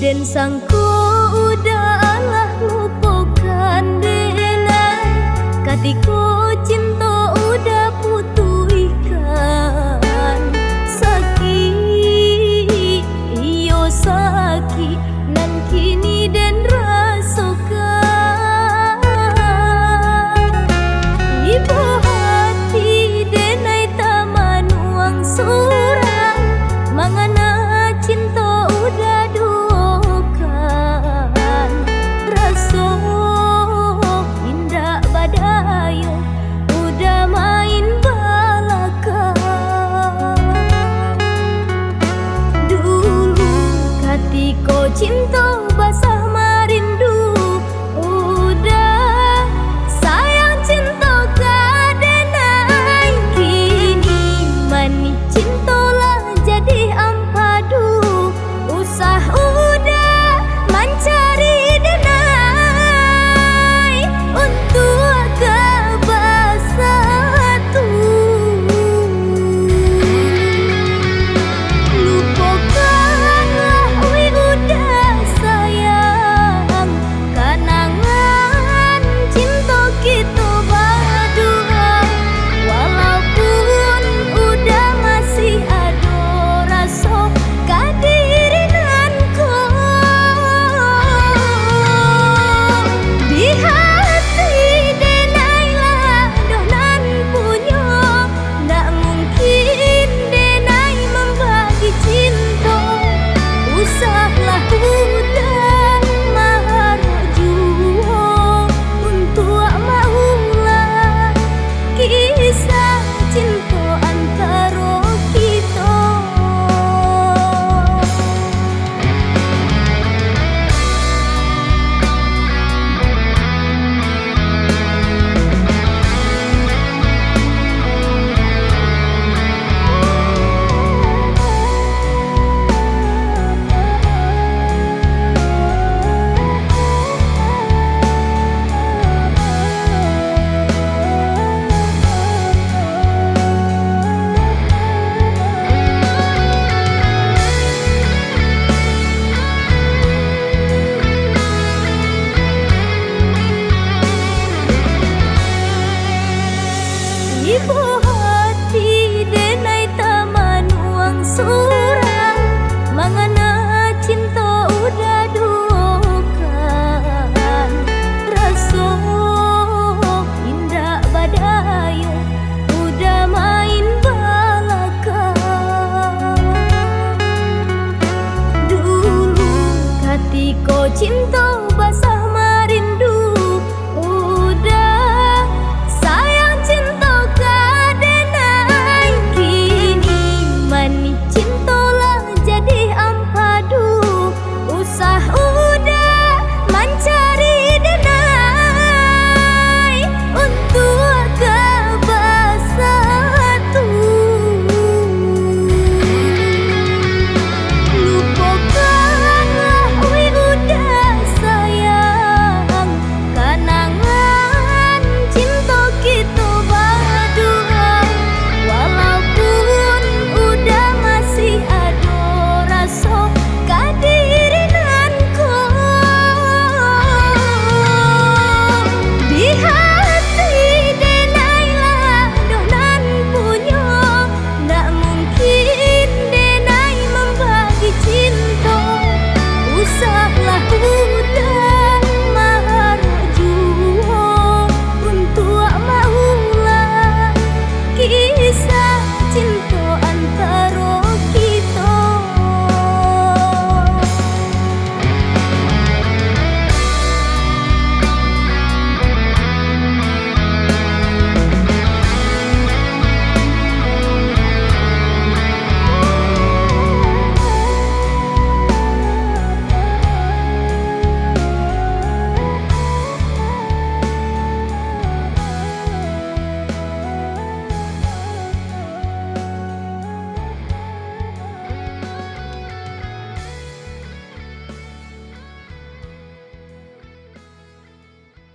Den sangko udahlah lupakan denai, katiko cinta udah putuhkan. Sakit iyo sakit nan kini den rasakan. Ibu hati denai taman uang surang, mangana cinta udah dukan. Raso indah badayo udah main balakan. Dulu katiko cinta basah marindu, udah sayang cinta kadenai. Kini manis cinta lah jadi ampadu, usah udah mencari denai untuk kebasatu. Lupakanlah wi udah sayang, kenangan cinta kita berdua. Walaupun udah masih ada rasa kadirinanku di hati denailah donan punya. Ndak mungkin denai membagi cinta, usahlah udah mahar jua untuk maulah kisah cinta antara kita. Ibu hati denai taman uang surang, mangana cinta udah dukan. Raso indah badayo udah main balakan. Dulu katiko cinta